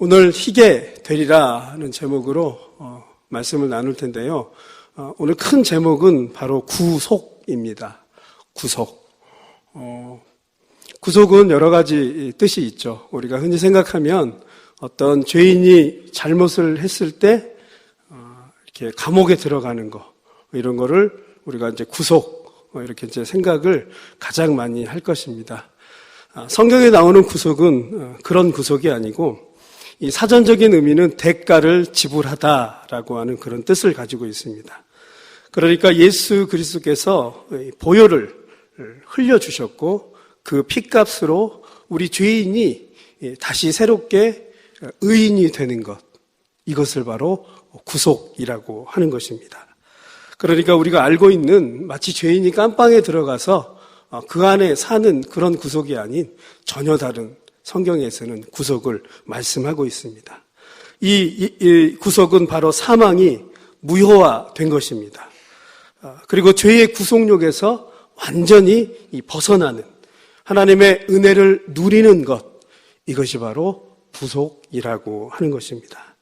오늘 희게 되리라 하는 제목으로 말씀을 나눌 텐데요. 오늘 큰 제목은 바로 구속입니다. 구속. 구속은 여러 가지 뜻이 있죠. 우리가 흔히 생각하면 어떤 죄인이 잘못을 했을 때 이렇게 감옥에 들어가는 거, 이런 거를 우리가 이제 구속, 이렇게 이제 생각을 가장 많이 할 것입니다. 성경에 나오는 구속은 그런 구속이 아니고 이 사전적인 의미는 대가를 지불하다라고 하는 그런 뜻을 가지고 있습니다. 그러니까 예수 그리스도께서 보혈을 흘려주셨고 그 핏값으로 우리 죄인이 다시 새롭게 의인이 되는 것, 이것을 바로 구속이라고 하는 것입니다. 그러니까 우리가 알고 있는 마치 죄인이 깜빵에 들어가서 그 안에 사는 그런 구속이 아닌 전혀 다른 성경에서는 구속을 말씀하고 있습니다. 이 구속은 바로 사망이 무효화된 것입니다. 그리고 죄의 구속력에서 완전히 벗어나는 하나님의 은혜를 누리는 것, 이것이 바로 구속이라고 하는 것입니다.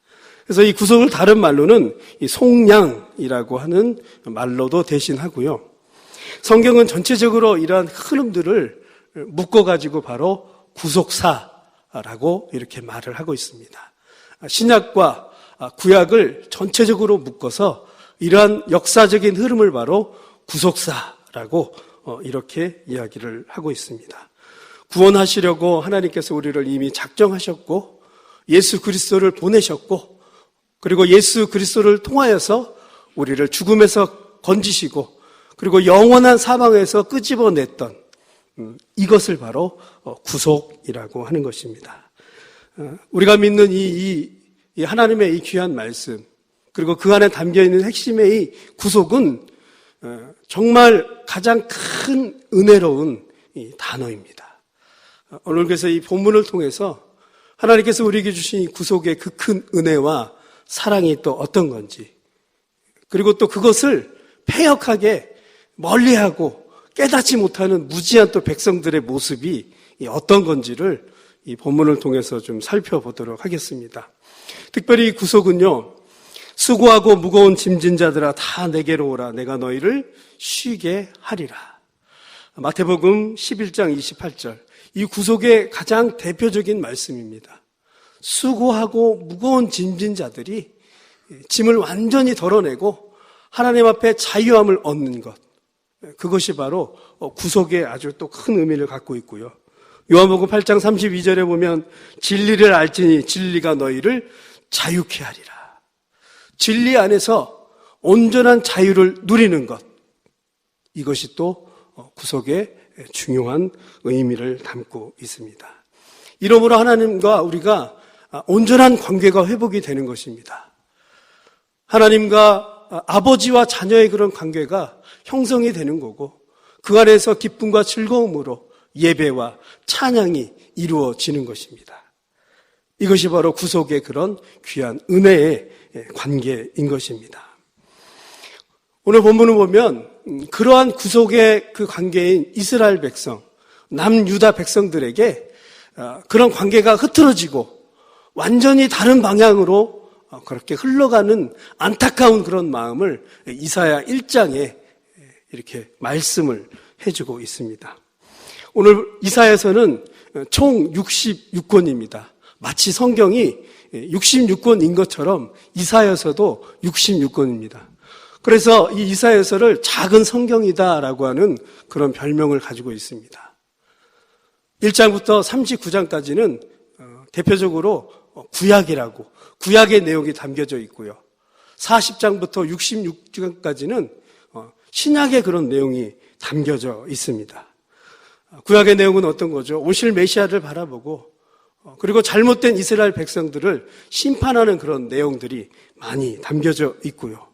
그래서 이 구속을 다른 말로는 이 속량이라고 하는 말로도 대신하고요. 성경은 전체적으로 이러한 흐름들을 묶어가지고 바로 구속사라고 이렇게 말을 하고 있습니다. 신약과 구약을 전체적으로 묶어서 이러한 역사적인 흐름을 바로 구속사라고 이렇게 이야기를 하고 있습니다. 구원하시려고 하나님께서 우리를 이미 작정하셨고 예수 그리스도를 보내셨고 그리고 예수 그리스도를 통하여서 우리를 죽음에서 건지시고 그리고 영원한 사망에서 끄집어냈던 이것을 바로 구속이라고 하는 것입니다. 우리가 믿는 이 하나님의 이 귀한 말씀 그리고 그 안에 담겨있는 핵심의 이 구속은 정말 가장 큰 은혜로운 이 단어입니다. 오늘 그래서 이 본문을 통해서 하나님께서 우리에게 주신 이 구속의 그 큰 은혜와 사랑이 또 어떤 건지 그리고 또 그것을 패역하게 멀리하고 깨닫지 못하는 무지한 또 백성들의 모습이 어떤 건지를 이 본문을 통해서 좀 살펴보도록 하겠습니다. 특별히 이 구속은요, 수고하고 무거운 짐진 자들아 다 내게로 오라 내가 너희를 쉬게 하리라. 마태복음 11장 28절. 이 구속의 가장 대표적인 말씀입니다. 수고하고 무거운 짐진 자들이 짐을 완전히 덜어내고 하나님 앞에 자유함을 얻는 것. 그것이 바로 구속의 아주 또 큰 의미를 갖고 있고요. 요한복음 8장 32절에 보면 진리를 알지니 진리가 너희를 자유케 하리라. 진리 안에서 온전한 자유를 누리는 것. 이것이 또 구속의 중요한 의미를 담고 있습니다. 이러므로 하나님과 우리가 온전한 관계가 회복이 되는 것입니다. 하나님과 아버지와 자녀의 그런 관계가 형성이 되는 거고 그 안에서 기쁨과 즐거움으로 예배와 찬양이 이루어지는 것입니다. 이것이 바로 구속의 그런 귀한 은혜의 관계인 것입니다. 오늘 본문을 보면 그러한 구속의 그 관계인 이스라엘 백성, 남유다 백성들에게 그런 관계가 흐트러지고 완전히 다른 방향으로 그렇게 흘러가는 안타까운 그런 마음을 이사야 1장에 이렇게 말씀을 해주고 있습니다. 오늘 이사야서는 총 66권입니다. 마치 성경이 66권인 것처럼 이사야서도 66권입니다. 그래서 이 이사야서를 작은 성경이다라고 하는 그런 별명을 가지고 있습니다. 1장부터 39장까지는 대표적으로 구약이라고 구약의 내용이 담겨져 있고요. 40장부터 66장까지는 신약의 그런 내용이 담겨져 있습니다. 구약의 내용은 어떤 거죠? 오실 메시아를 바라보고 그리고 잘못된 이스라엘 백성들을 심판하는 그런 내용들이 많이 담겨져 있고요.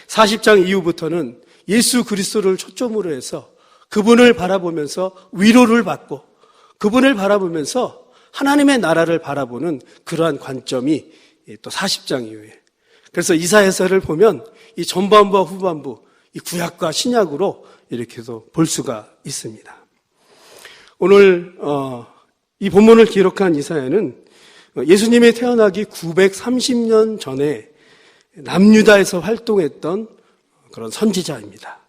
40장 이후부터는 예수 그리스도를 초점으로 해서 그분을 바라보면서 위로를 받고 그분을 바라보면서 하나님의 나라를 바라보는 그러한 관점이 또 40장 이후에. 그래서 이사야서를 보면 이 전반부와 후반부 이 구약과 신약으로 이렇게도 볼 수가 있습니다. 오늘 이 본문을 기록한 이사야는 예수님이 태어나기 930년 전에 남유다에서 활동했던 그런 선지자입니다.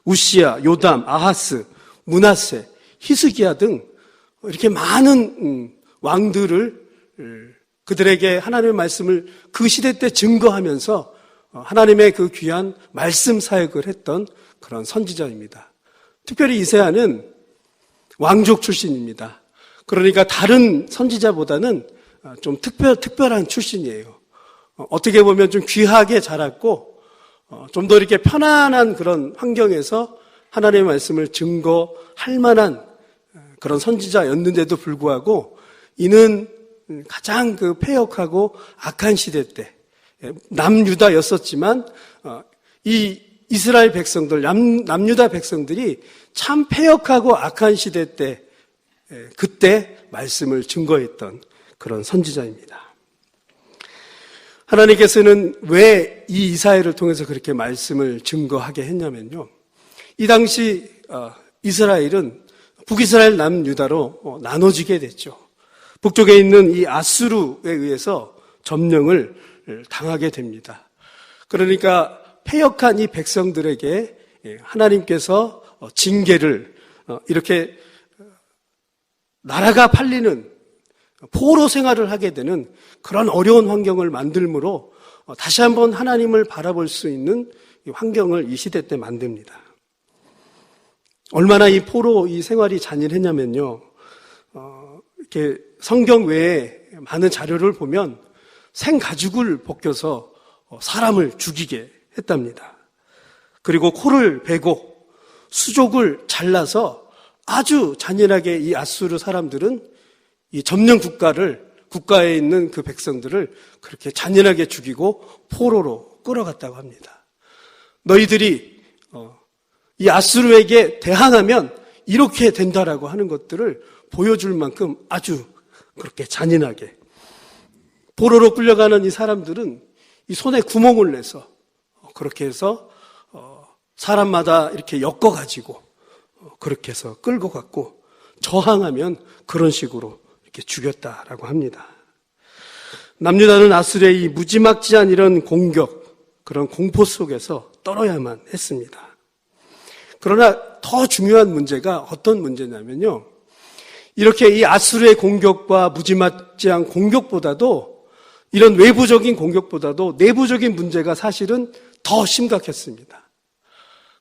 우시야, 요담, 아하스, 므낫세, 히스기야 등 이렇게 많은 왕들을 그들에게 하나님의 말씀을 그 시대 때 증거하면서 하나님의 그 귀한 말씀 사역을 했던 그런 선지자입니다. 특별히 이사야는 왕족 출신입니다. 그러니까 다른 선지자보다는 좀 특별한 출신이에요. 어떻게 보면 좀 귀하게 자랐고 좀 더 이렇게 편안한 그런 환경에서 하나님의 말씀을 증거할 만한 그런 선지자였는데도 불구하고 이는 가장 그 패역하고 악한 시대 때 남유다였었지만 이 이스라엘 백성들, 남유다 백성들이 참 패역하고 악한 시대 때 그때 말씀을 증거했던 그런 선지자입니다. 하나님께서는 왜 이 이사야를 통해서 그렇게 말씀을 증거하게 했냐면요. 이 당시 이스라엘은 북이스라엘 남유다로 나눠지게 됐죠. 북쪽에 있는 이 아수르에 의해서 점령을 당하게 됩니다. 그러니까 패역한 이 백성들에게 하나님께서 징계를 이렇게 나라가 팔리는 포로 생활을 하게 되는 그런 어려운 환경을 만들므로 다시 한번 하나님을 바라볼 수 있는 환경을 이 시대 때 만듭니다. 얼마나 이 포로 이 생활이 잔인했냐면요. 이렇게 성경 외에 많은 자료를 보면 생가죽을 벗겨서 사람을 죽이게 했답니다. 그리고 코를 베고 수족을 잘라서 아주 잔인하게 이 아수르 사람들은 이 점령 국가에 있는 그 백성들을 그렇게 잔인하게 죽이고 포로로 끌어갔다고 합니다. 너희들이 이 아수르에게 대항하면 이렇게 된다라고 하는 것들을 보여줄 만큼 아주 그렇게 잔인하게 포로로 끌려가는 이 사람들은 이 손에 구멍을 내서 그렇게 해서 사람마다 이렇게 엮어가지고 그렇게 해서 끌고 갔고 저항하면 그런 식으로 이렇게 죽였다라고 합니다. 남유다는 아수르의 이 무지막지한 이런 공격, 그런 공포 속에서 떨어야만 했습니다. 그러나 더 중요한 문제가 어떤 문제냐면요. 이렇게 이 아수르의 공격과 무지막지한 공격보다도 이런 외부적인 공격보다도 내부적인 문제가 사실은 더 심각했습니다.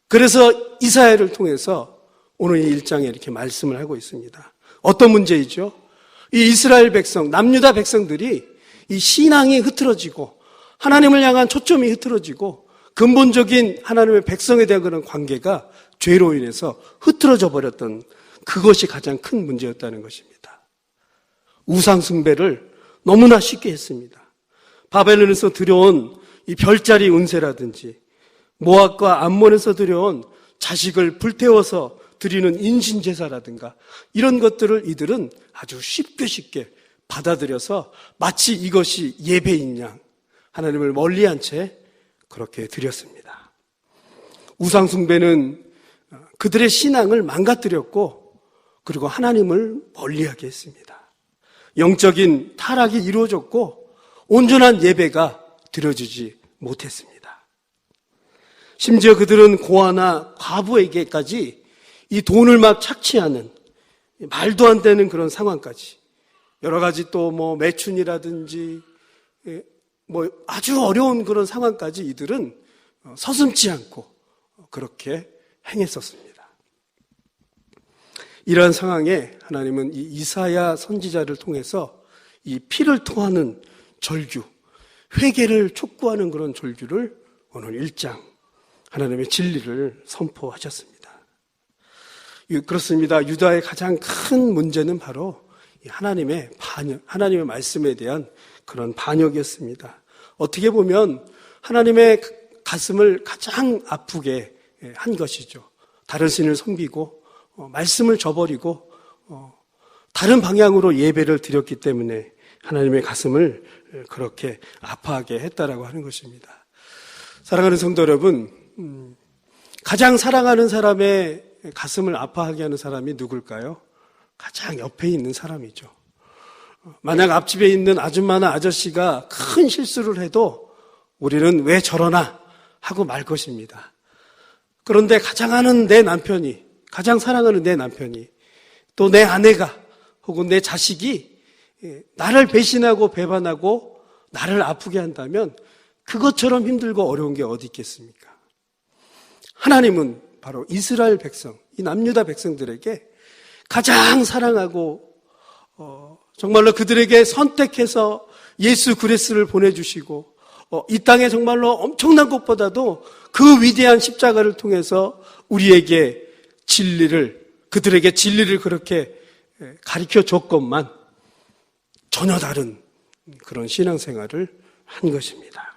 그래서 이사야를 통해서 오늘 이 1장에 이렇게 말씀을 하고 있습니다. 어떤 문제이죠? 이 이스라엘 백성, 남유다 백성들이 이 신앙이 흐트러지고 하나님을 향한 초점이 흐트러지고 근본적인 하나님의 백성에 대한 그런 관계가 죄로 인해서 흐트러져 버렸던 그것이 가장 큰 문제였다는 것입니다. 우상 숭배를 너무나 쉽게 했습니다. 바벨론에서 들여온 이 별자리 운세라든지 모압과 암몬에서 들여온 자식을 불태워서 드리는 인신제사라든가 이런 것들을 이들은 아주 쉽게 받아들여서 마치 이것이 예배인 양 하나님을 멀리한 채 그렇게 드렸습니다. 우상 숭배는 그들의 신앙을 망가뜨렸고 그리고 하나님을 멀리하게 했습니다. 영적인 타락이 이루어졌고 온전한 예배가 드려지지 못했습니다. 심지어 그들은 고아나 과부에게까지 이 돈을 막 착취하는 말도 안 되는 그런 상황까지 여러 가지 또 매춘이라든지 아주 어려운 그런 상황까지 이들은 서슴지 않고 그렇게 행했었습니다. 이러한 상황에 하나님은 이 이사야 선지자를 통해서 이 피를 토하는 절규, 회개를 촉구하는 그런 절규를 오늘 1장 하나님의 진리를 선포하셨습니다. 그렇습니다. 유다의 가장 큰 문제는 바로 하나님의 반역, 하나님의 말씀에 대한 그런 반역이었습니다. 어떻게 보면 하나님의 가슴을 가장 아프게 한 것이죠. 다른 신을 섬기고 말씀을 저버리고 다른 방향으로 예배를 드렸기 때문에 하나님의 가슴을 그렇게 아파하게 했다라고 하는 것입니다. 사랑하는 성도 여러분, 가장 사랑하는 사람의 가슴을 아파하게 하는 사람이 누굴까요? 가장 옆에 있는 사람이죠. 만약 앞집에 있는 아줌마나 아저씨가 큰 실수를 해도 우리는 왜 저러나 하고 말 것입니다. 그런데 가장 사랑하는 내 남편이 또 내 아내가 혹은 내 자식이 나를 배신하고 배반하고 나를 아프게 한다면 그것처럼 힘들고 어려운 게 어디 있겠습니까? 하나님은 바로 이스라엘 백성, 이 남유다 백성들에게 가장 사랑하고 정말로 그들에게 선택해서 예수 그리스도를 보내주시고 이 땅에 정말로 엄청난 것보다도 그 위대한 십자가를 통해서 우리에게 그들에게 진리를 그렇게 가르쳐 줬건만 전혀 다른 그런 신앙생활을 한 것입니다.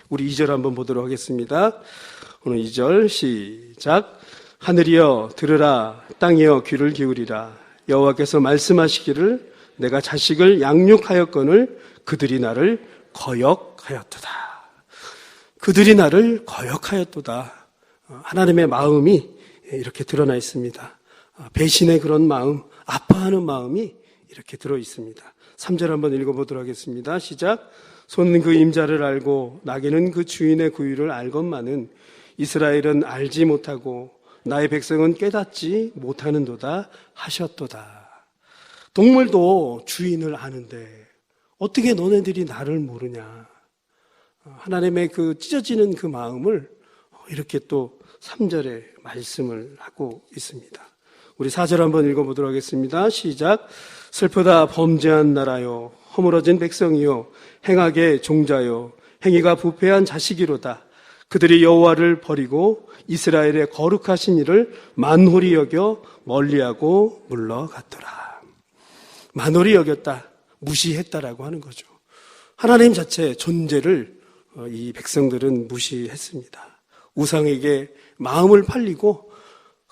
우리 2절 한번 보도록 하겠습니다. 오늘 2절 시작. 하늘이여 들으라, 땅이여 귀를 기울이라. 여호와께서 말씀하시기를 내가 자식을 양육하였거늘 그들이 나를 거역하였도다. 그들이 나를 거역하였도다. 하나님의 마음이 이렇게 드러나 있습니다. 배신의 그런 마음, 아파하는 마음이 이렇게 들어 있습니다. 3절 한번 읽어보도록 하겠습니다. 시작. 소는 그 임자를 알고 나귀는 그 주인의 구유를 알건만은 이스라엘은 알지 못하고 나의 백성은 깨닫지 못하는도다 하셨도다. 동물도 주인을 아는데 어떻게 너네들이 나를 모르냐. 하나님의 그 찢어지는 그 마음을 이렇게 또 3절에 말씀을 하고 있습니다. 우리 4절 한번 읽어보도록 하겠습니다. 시작. 슬프다 범죄한 나라요, 허물어진 백성이요, 행악의 종자요, 행위가 부패한 자식이로다. 그들이 여호와를 버리고 이스라엘의 거룩하신 이를 만홀히 여겨 멀리하고 물러갔더라. 만홀히 여겼다, 무시했다라고 하는 거죠. 하나님 자체의 존재를 이 백성들은 무시했습니다. 우상에게 마음을 팔리고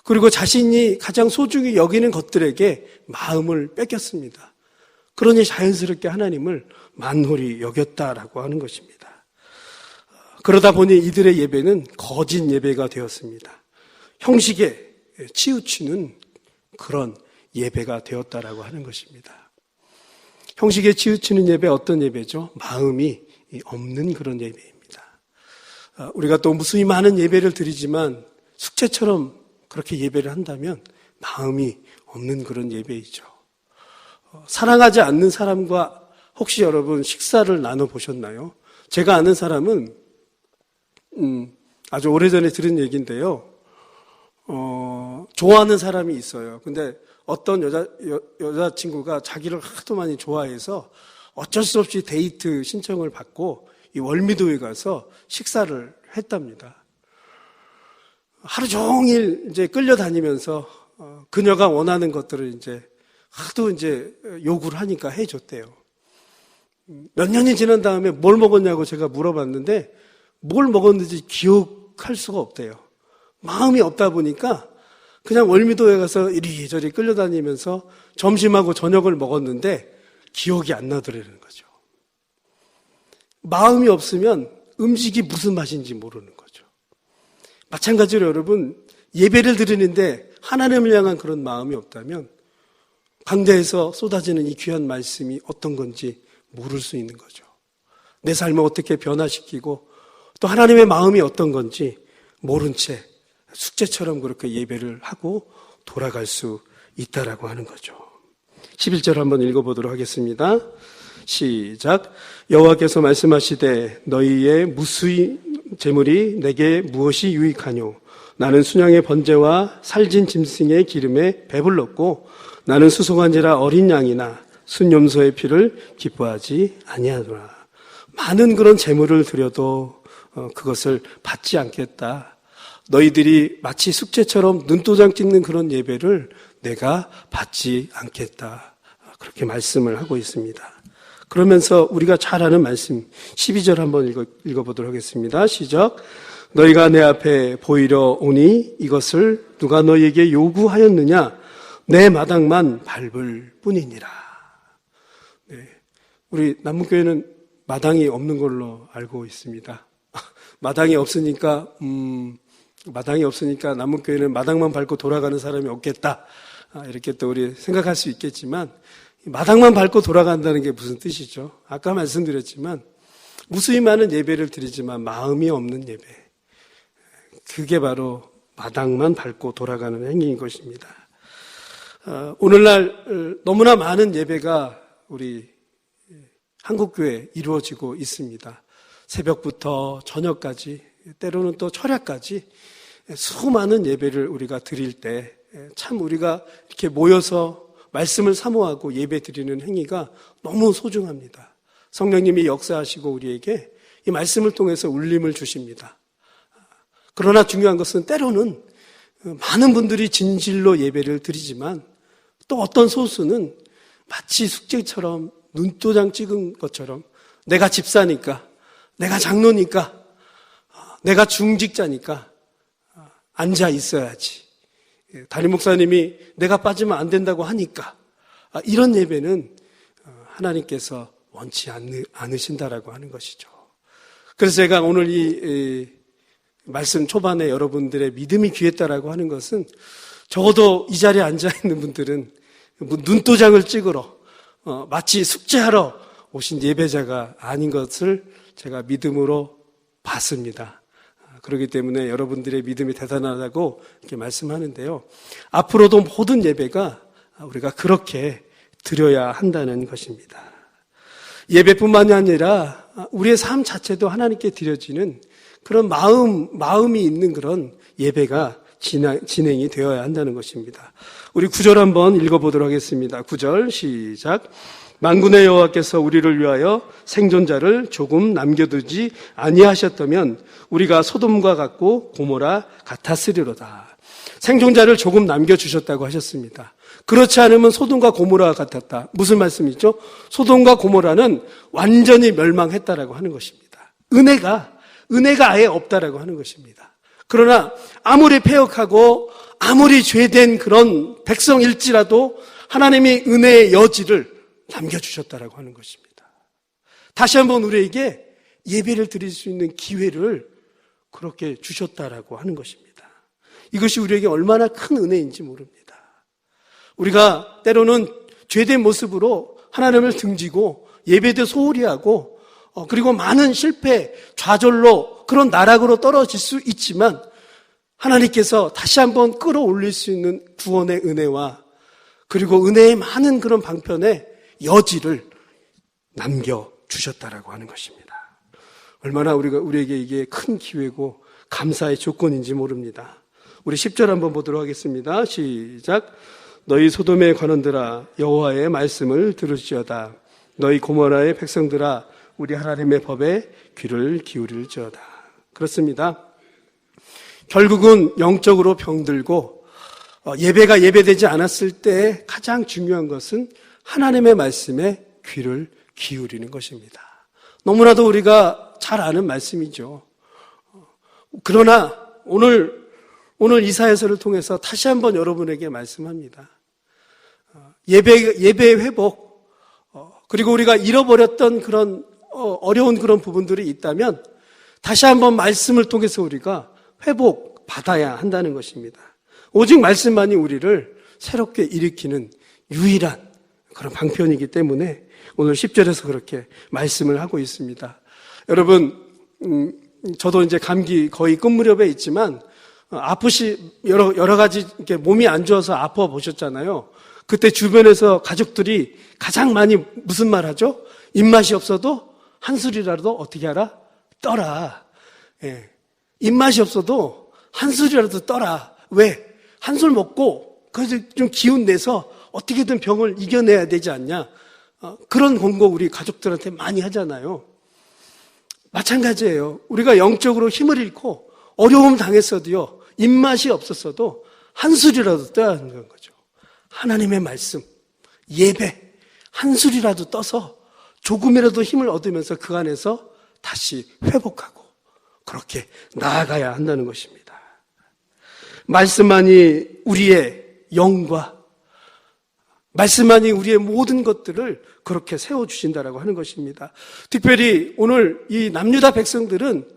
그리고 자신이 가장 소중히 여기는 것들에게 마음을 뺏겼습니다. 그러니 자연스럽게 하나님을 만홀히 여겼다라고 하는 것입니다. 그러다 보니 이들의 예배는 거짓 예배가 되었습니다. 형식에 치우치는 그런 예배가 되었다라고 하는 것입니다. 형식에 치우치는 예배, 어떤 예배죠? 마음이 없는 그런 예배입니다. 우리가 또 무수히 많은 예배를 드리지만 숙제처럼 그렇게 예배를 한다면 마음이 없는 그런 예배이죠. 사랑하지 않는 사람과 혹시 여러분 식사를 나눠보셨나요? 제가 아는 사람은 아주 오래전에 들은 얘기인데요. 좋아하는 사람이 있어요. 근데 어떤 여자친구가 자기를 하도 많이 좋아해서 어쩔 수 없이 데이트 신청을 받고 이 월미도에 가서 식사를 했답니다. 하루 종일 이제 끌려다니면서 그녀가 원하는 것들을 이제 하도 이제 요구를 하니까 해줬대요. 몇 년이 지난 다음에 뭘 먹었냐고 제가 물어봤는데 뭘 먹었는지 기억할 수가 없대요. 마음이 없다 보니까 그냥 월미도에 가서 이리저리 끌려다니면서 점심하고 저녁을 먹었는데 기억이 안 나더라는 거죠. 마음이 없으면 음식이 무슨 맛인지 모르는 거죠. 마찬가지로 여러분, 예배를 드리는데 하나님을 향한 그런 마음이 없다면 강대에서 쏟아지는 이 귀한 말씀이 어떤 건지 모를 수 있는 거죠. 내 삶을 어떻게 변화시키고 또 하나님의 마음이 어떤 건지 모른 채 숙제처럼 그렇게 예배를 하고 돌아갈 수 있다라고 하는 거죠. 11절 한번 읽어보도록 하겠습니다. 시작. 여호와께서 말씀하시되 너희의 무수히 재물이 내게 무엇이 유익하뇨? 나는 순양의 번제와 살진 짐승의 기름에 배불렀고 나는 수송한지라 어린 양이나 순염소의 피를 기뻐하지 아니하노라. 많은 그런 재물을 드려도 그것을 받지 않겠다. 너희들이 마치 숙제처럼 눈도장 찍는 그런 예배를 내가 받지 않겠다. 그렇게 말씀을 하고 있습니다. 그러면서 우리가 잘 아는 말씀 12절 한번 읽어보도록 하겠습니다. 시작. 너희가 내 앞에 보이려 오니 이것을 누가 너희에게 요구하였느냐? 내 마당만 밟을 뿐이니라. 네, 우리 남문교회는 마당이 없는 걸로 알고 있습니다. 마당이 없으니까 남문교회는 마당만 밟고 돌아가는 사람이 없겠다. 이렇게 또 우리 생각할 수 있겠지만 마당만 밟고 돌아간다는 게 무슨 뜻이죠? 아까 말씀드렸지만 무수히 많은 예배를 드리지만 마음이 없는 예배. 그게 바로 마당만 밟고 돌아가는 행위인 것입니다. 오늘날 너무나 많은 예배가 우리 한국교회에 이루어지고 있습니다. 새벽부터 저녁까지, 때로는 또 철야까지 수많은 예배를 우리가 드릴 때 참 우리가 이렇게 모여서 말씀을 사모하고 예배 드리는 행위가 너무 소중합니다. 성령님이 역사하시고 우리에게 이 말씀을 통해서 울림을 주십니다. 그러나 중요한 것은 때로는 많은 분들이 진실로 예배를 드리지만 또 어떤 소수는 마치 숙제처럼 눈도장 찍은 것처럼 내가 집사니까, 내가 장로니까, 내가 중직자니까 앉아 있어야지. 담임 목사님이 내가 빠지면 안 된다고 하니까 이런 예배는 하나님께서 원치 않으신다라고 하는 것이죠. 그래서 제가 오늘 이 말씀 초반에 여러분들의 믿음이 귀했다라고 하는 것은 적어도 이 자리에 앉아있는 분들은 눈도장을 찍으러 마치 숙제하러 오신 예배자가 아닌 것을 제가 믿음으로 봤습니다. 그렇기 때문에 여러분들의 믿음이 대단하다고 이렇게 말씀하는데요. 앞으로도 모든 예배가 우리가 그렇게 드려야 한다는 것입니다. 예배뿐만이 아니라 우리의 삶 자체도 하나님께 드려지는 그런 마음이 있는 그런 예배가 진행이 되어야 한다는 것입니다. 우리 9절 한번 읽어보도록 하겠습니다. 9절 시작. 만군의 여호와께서 우리를 위하여 생존자를 조금 남겨두지 아니하셨다면 우리가 소돔과 같고 고모라 같았으리로다. 생존자를 조금 남겨주셨다고 하셨습니다. 그렇지 않으면 소돔과 고모라가 같았다. 무슨 말씀이죠? 소돔과 고모라는 완전히 멸망했다라고 하는 것입니다. 은혜가 아예 없다라고 하는 것입니다. 그러나 아무리 패역하고 아무리 죄된 그런 백성일지라도 하나님이 은혜의 여지를 남겨주셨다라고 하는 것입니다. 다시 한번 우리에게 예배를 드릴 수 있는 기회를 그렇게 주셨다라고 하는 것입니다. 이것이 우리에게 얼마나 큰 은혜인지 모릅니다. 우리가 때로는 죄된 모습으로 하나님을 등지고 예배도 소홀히 하고 그리고 많은 실패, 좌절로 그런 나락으로 떨어질 수 있지만 하나님께서 다시 한번 끌어올릴 수 있는 구원의 은혜와 그리고 은혜의 많은 그런 방편의 여지를 남겨주셨다라고 하는 것입니다. 얼마나 우리에게 이게 큰 기회고 감사의 조건인지 모릅니다. 우리 10절 한번 보도록 하겠습니다. 시작. 너희 소돔의 관원들아 여호와의 말씀을 들을지어다. 너희 고모라의 백성들아 우리 하나님의 법에 귀를 기울일지어다. 그렇습니다. 결국은 영적으로 병들고 예배가 예배되지 않았을 때 가장 중요한 것은 하나님의 말씀에 귀를 기울이는 것입니다. 너무나도 우리가 잘 아는 말씀이죠. 그러나 오늘 이 사회서를 통해서 다시 한번 여러분에게 말씀합니다. 예배의 회복, 그리고 우리가 잃어버렸던 그런 어려운 그런 부분들이 있다면 다시 한번 말씀을 통해서 우리가 회복받아야 한다는 것입니다. 오직 말씀만이 우리를 새롭게 일으키는 유일한 그런 방편이기 때문에 오늘 10절에서 그렇게 말씀을 하고 있습니다. 여러분, 저도 이제 감기 거의 끝 무렵에 있지만 여러 가지 이렇게 몸이 안 좋아서 아파 보셨잖아요. 그때 주변에서 가족들이 가장 많이 무슨 말 하죠? 입맛이 없어도 한술이라도 어떻게 하라? 떠라. 예. 입맛이 없어도 한술이라도 떠라. 왜? 한술 먹고 그래서 좀 기운 내서 어떻게든 병을 이겨내야 되지 않냐. 그런 권고 우리 가족들한테 많이 하잖아요. 마찬가지예요. 우리가 영적으로 힘을 잃고 어려움 당했어도요. 입맛이 없었어도 한술이라도 떠야 하는 거죠. 하나님의 말씀, 예배, 한술이라도 떠서 조금이라도 힘을 얻으면서 그 안에서 다시 회복하고 그렇게 나아가야 한다는 것입니다. 말씀만이 우리의 영과 말씀만이 우리의 모든 것들을 그렇게 세워주신다라고 하는 것입니다. 특별히 오늘 이 남유다 백성들은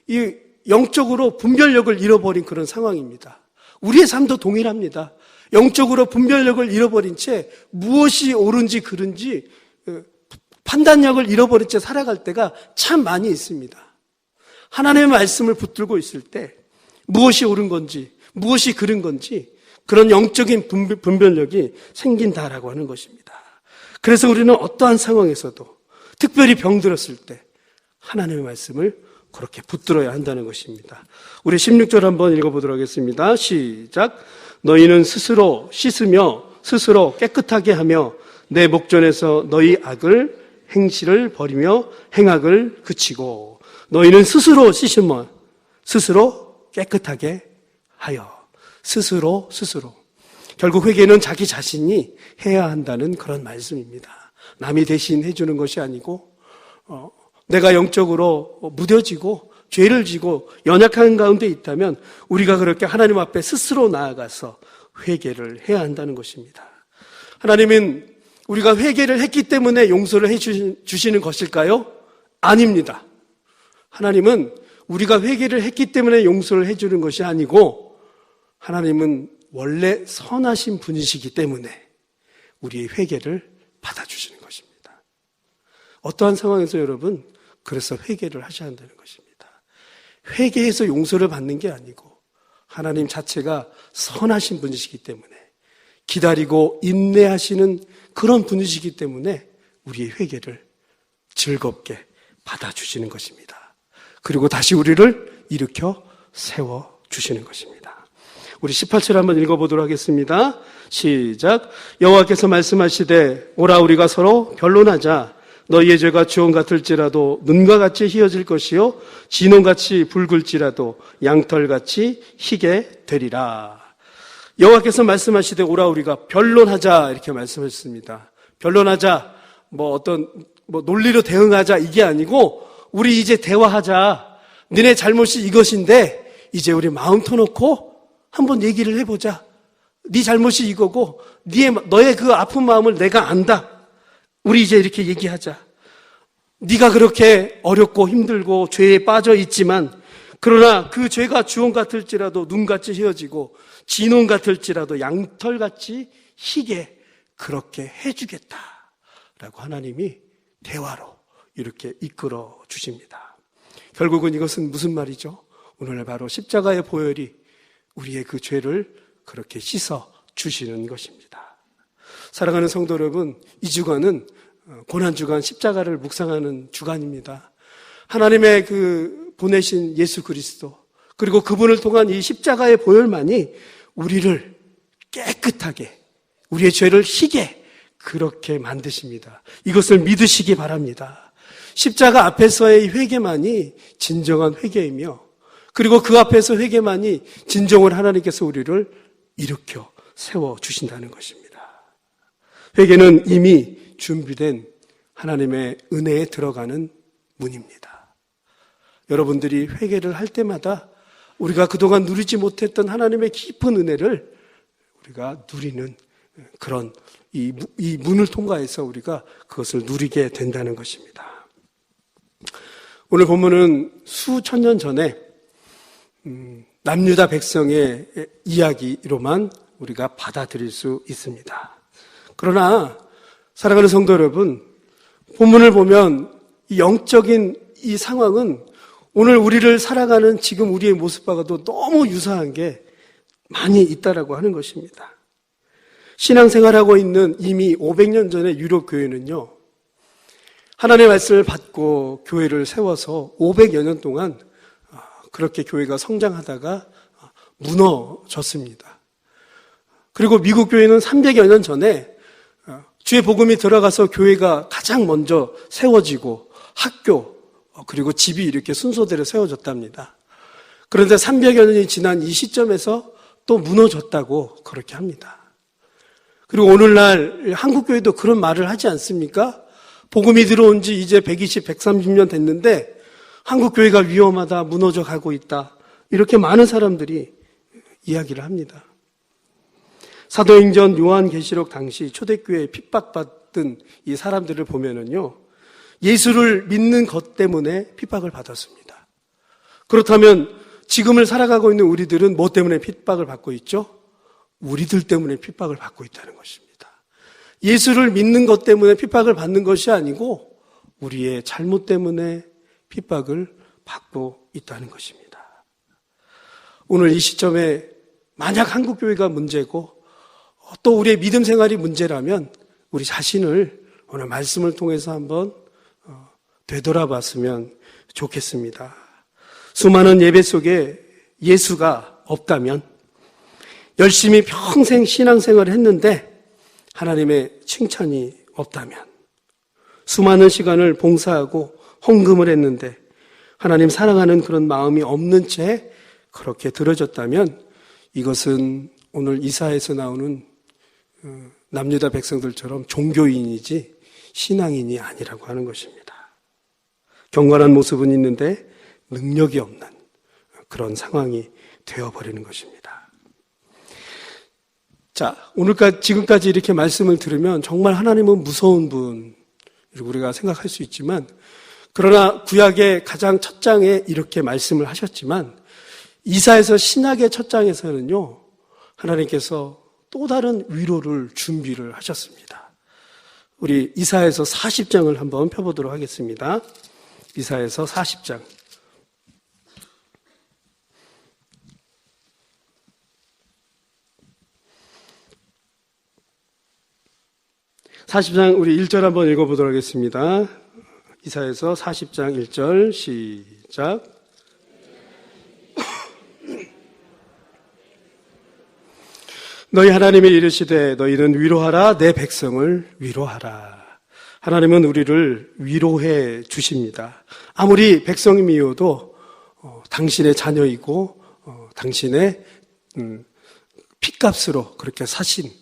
이 영적으로 분별력을 잃어버린 그런 상황입니다. 우리의 삶도 동일합니다. 영적으로 분별력을 잃어버린 채 무엇이 옳은지 그른지 판단력을 잃어버린 채 살아갈 때가 참 많이 있습니다. 하나님의 말씀을 붙들고 있을 때 무엇이 옳은 건지 무엇이 그른 건지 그런 영적인 분별력이 생긴다라고 하는 것입니다. 그래서 우리는 어떠한 상황에서도 특별히 병들었을 때 하나님의 말씀을 그렇게 붙들어야 한다는 것입니다. 우리 16절 한번 읽어보도록 하겠습니다. 시작. 너희는 스스로 씻으며 스스로 깨끗하게 하며 내 목전에서 너희 악을 행실을 버리며 행악을 그치고 너희는 스스로 씻으며 스스로 깨끗하게 하여 스스로 결국 회개는 자기 자신이 해야 한다는 그런 말씀입니다. 남이 대신 해주는 것이 아니고 내가 영적으로 무뎌지고 죄를 지고 연약한 가운데 있다면 우리가 그렇게 하나님 앞에 스스로 나아가서 회개를 해야 한다는 것입니다. 하나님은 우리가 회개를 했기 때문에 용서를 해주시는 것일까요? 아닙니다. 하나님은 우리가 회개를 했기 때문에 용서를 해주는 것이 아니고 하나님은 원래 선하신 분이시기 때문에 우리의 회개를 받아주시는 것입니다. 어떠한 상황에서 여러분 그래서 회개를 하셔야 한다는 것입니다. 회개해서 용서를 받는 게 아니고 하나님 자체가 선하신 분이시기 때문에 기다리고 인내하시는 그런 분이시기 때문에 우리의 회개를 즐겁게 받아주시는 것입니다. 그리고 다시 우리를 일으켜 세워주시는 것입니다. 우리 18절 한번 읽어보도록 하겠습니다. 시작. 여호와께서 말씀하시되 오라 우리가 서로 변론하자. 너희의 죄가 주홍 같을지라도 눈과 같이 희어질 것이요 진홍같이 붉을지라도 양털같이 희게 되리라. 여호와께서 말씀하시되 오라 우리가 변론하자 이렇게 말씀하셨습니다. 변론하자 어떤 논리로 대응하자 이게 아니고 우리 이제 대화하자. 너네 잘못이 이것인데 이제 우리 마음 터놓고 한번 얘기를 해보자. 네 잘못이 이거고 너의 그 아픈 마음을 내가 안다. 우리 이제 이렇게 얘기하자. 네가 그렇게 어렵고 힘들고 죄에 빠져 있지만 그러나 그 죄가 주홍 같을지라도 눈같이 휘어지고 진홍 같을지라도 양털같이 희게 그렇게 해주겠다라고 하나님이 대화로 이렇게 이끌어 주십니다. 결국은 이것은 무슨 말이죠? 오늘 바로 십자가의 보혈이 우리의 그 죄를 그렇게 씻어 주시는 것입니다. 사랑하는 성도 여러분, 이 주간은 고난주간 십자가를 묵상하는 주간입니다. 하나님의 그 보내신 예수 그리스도 그리고 그분을 통한 이 십자가의 보혈만이 우리를 깨끗하게 우리의 죄를 희게 그렇게 만드십니다. 이것을 믿으시기 바랍니다. 십자가 앞에서의 회개만이 진정한 회개이며 그리고 그 앞에서 회개만이 진정으로 하나님께서 우리를 일으켜 세워주신다는 것입니다. 회개는 이미 준비된 하나님의 은혜에 들어가는 문입니다. 여러분들이 회개를 할 때마다 우리가 그동안 누리지 못했던 하나님의 깊은 은혜를 우리가 누리는 그런 이 문을 통과해서 우리가 그것을 누리게 된다는 것입니다. 오늘 본문은 수천 년 전에 남유다 백성의 이야기로만 우리가 받아들일 수 있습니다. 그러나 사랑하는 성도 여러분, 본문을 보면 이 영적인 이 상황은 오늘 우리를 살아가는 지금 우리의 모습과도 너무 유사한 게 많이 있다라고 하는 것입니다. 신앙생활하고 있는 이미 500년 전의 유럽 교회는요, 하나님의 말씀을 받고 교회를 세워서 500여 년 동안 그렇게 교회가 성장하다가 무너졌습니다. 그리고 미국 교회는 300여 년 전에 주의 복음이 들어가서 교회가 가장 먼저 세워지고 학교 그리고 집이 이렇게 순서대로 세워졌답니다. 그런데 300여 년이 지난 이 시점에서 또 무너졌다고 그렇게 합니다. 그리고 오늘날 한국교회도 그런 말을 하지 않습니까? 복음이 들어온 지 이제 120, 130년 됐는데 한국교회가 위험하다, 무너져 가고 있다. 이렇게 많은 사람들이 이야기를 합니다. 사도행전 요한계시록 당시 초대교회에 핍박받던 이 사람들을 보면은요, 예수를 믿는 것 때문에 핍박을 받았습니다. 그렇다면 지금을 살아가고 있는 우리들은 뭐 때문에 핍박을 받고 있죠? 우리들 때문에 핍박을 받고 있다는 것입니다. 예수를 믿는 것 때문에 핍박을 받는 것이 아니고 우리의 잘못 때문에 핍박을 받고 있다는 것입니다. 오늘 이 시점에 만약 한국교회가 문제고 또 우리의 믿음 생활이 문제라면 우리 자신을 오늘 말씀을 통해서 한번 되돌아봤으면 좋겠습니다. 수많은 예배 속에 예수가 없다면, 열심히 평생 신앙생활을 했는데 하나님의 칭찬이 없다면, 수많은 시간을 봉사하고 헌금을 했는데 하나님 사랑하는 그런 마음이 없는 채 그렇게 들어졌다면, 이것은 오늘 이사야에서 나오는 남유다 백성들처럼 종교인이지 신앙인이 아니라고 하는 것입니다. 경건한 모습은 있는데 능력이 없는 그런 상황이 되어버리는 것입니다. 자, 지금까지 이렇게 말씀을 들으면 정말 하나님은 무서운 분, 우리가 생각할 수 있지만, 그러나 구약의 가장 첫 장에 이렇게 말씀을 하셨지만, 이사야서 신약의 첫 장에서는요, 하나님께서 또 다른 위로를 준비를 하셨습니다. 우리 이사야서 40장을 한번 펴보도록 하겠습니다. 이사야서 40장. 40장 우리 1절 한번 읽어보도록 하겠습니다. 이사야서 40장 1절 시작. 너희 하나님이 이르시되 너희는 위로하라, 내 백성을 위로하라. 하나님은 우리를 위로해 주십니다. 아무리 백성이어도 당신의 자녀이고 당신의 핏값으로 그렇게 사신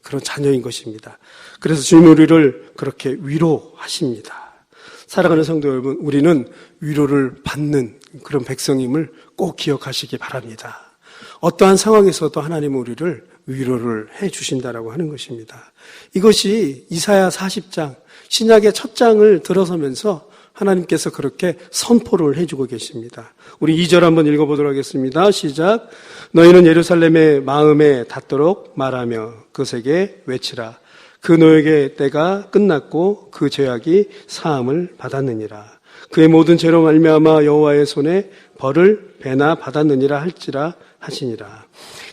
그런 자녀인 것입니다. 그래서 주님 우리를 그렇게 위로하십니다. 사랑하는 성도 여러분, 우리는 위로를 받는 그런 백성임을 꼭 기억하시기 바랍니다. 어떠한 상황에서도 하나님은 우리를 위로를 해 주신다라고 하는 것입니다. 이것이 이사야 40장, 신약의 첫 장을 들어서면서 하나님께서 그렇게 선포를 해주고 계십니다. 우리 2절 한번 읽어보도록 하겠습니다. 시작. 너희는 예루살렘의 마음에 닿도록 말하며 그것에게 외치라. 그 노역의 때가 끝났고 그 죄악이 사함을 받았느니라. 그의 모든 죄로 말미암아 여호와의 손에 벌을 배나 받았느니라 할지라 하시니라.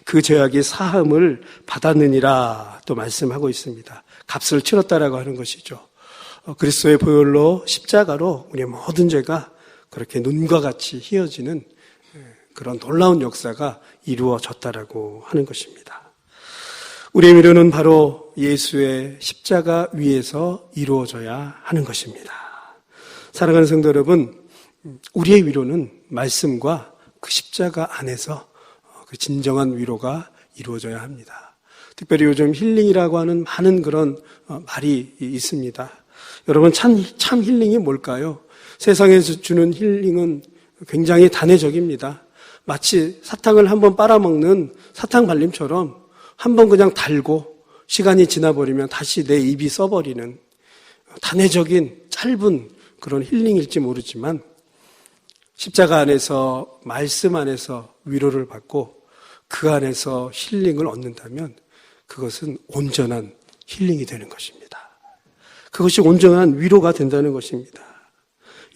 그 죄악이 사함을 받았느니라 또 말씀하고 있습니다. 값을 치렀다라고 하는 것이죠. 그리스도의 보혈로 십자가로 우리의 모든 죄가 그렇게 눈과 같이 희어지는 그런 놀라운 역사가 이루어졌다라고 하는 것입니다. 우리의 위로는 바로 예수의 십자가 위에서 이루어져야 하는 것입니다. 사랑하는 성도 여러분, 우리의 위로는 말씀과 그 십자가 안에서 그 진정한 위로가 이루어져야 합니다. 특별히 요즘 힐링이라고 하는 많은 그런 말이 있습니다. 여러분, 참 힐링이 뭘까요? 세상에서 주는 힐링은 굉장히 단회적입니다. 마치 사탕을 한번 빨아먹는 사탕 발림처럼 한번 그냥 달고 시간이 지나버리면 다시 내 입이 써버리는 단회적인 짧은 그런 힐링일지 모르지만, 십자가 안에서 말씀 안에서 위로를 받고 그 안에서 힐링을 얻는다면 그것은 온전한 힐링이 되는 것입니다. 그것이 온전한 위로가 된다는 것입니다.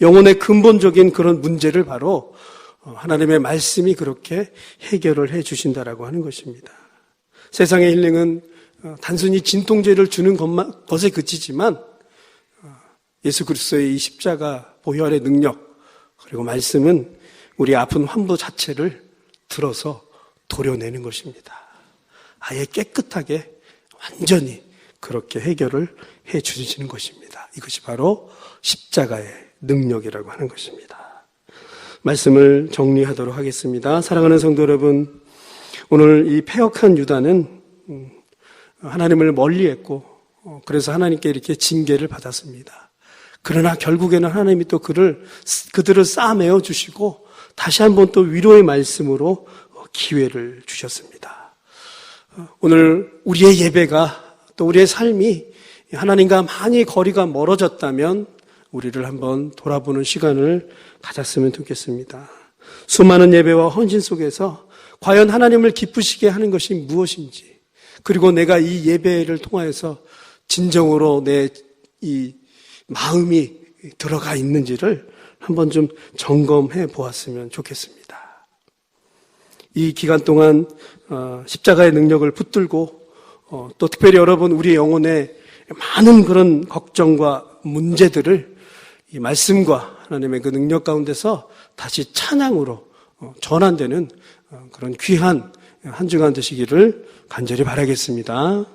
영혼의 근본적인 그런 문제를 바로 하나님의 말씀이 그렇게 해결을 해 주신다라고 하는 것입니다. 세상의 힐링은 단순히 진통제를 주는 것에 그치지만 예수 그리스도의 이 십자가 보혈의 능력 그리고 말씀은 우리 아픈 환부 자체를 들어서 도려내는 것입니다. 아예 깨끗하게 완전히 그렇게 해결을 해 주시는 것입니다. 이것이 바로 십자가의 능력이라고 하는 것입니다. 말씀을 정리하도록 하겠습니다. 사랑하는 성도 여러분, 오늘 이 패역한 유다는 하나님을 멀리했고 그래서 하나님께 이렇게 징계를 받았습니다. 그러나 결국에는 하나님이 또 그들을 싸매어 주시고 다시 한번 또 위로의 말씀으로 기회를 주셨습니다. 오늘 우리의 예배가 또 우리의 삶이 하나님과 많이 거리가 멀어졌다면 우리를 한번 돌아보는 시간을 가졌으면 좋겠습니다. 수많은 예배와 헌신 속에서 과연 하나님을 기쁘시게 하는 것이 무엇인지, 그리고 내가 이 예배를 통하여서 진정으로 내 이 마음이 들어가 있는지를 한번 좀 점검해 보았으면 좋겠습니다. 이 기간 동안 십자가의 능력을 붙들고 또 특별히 여러분 우리 영혼에 많은 그런 걱정과 문제들을 이 말씀과 하나님의 그 능력 가운데서 다시 찬양으로 전환되는 그런 귀한 한 주간 되시기를 간절히 바라겠습니다.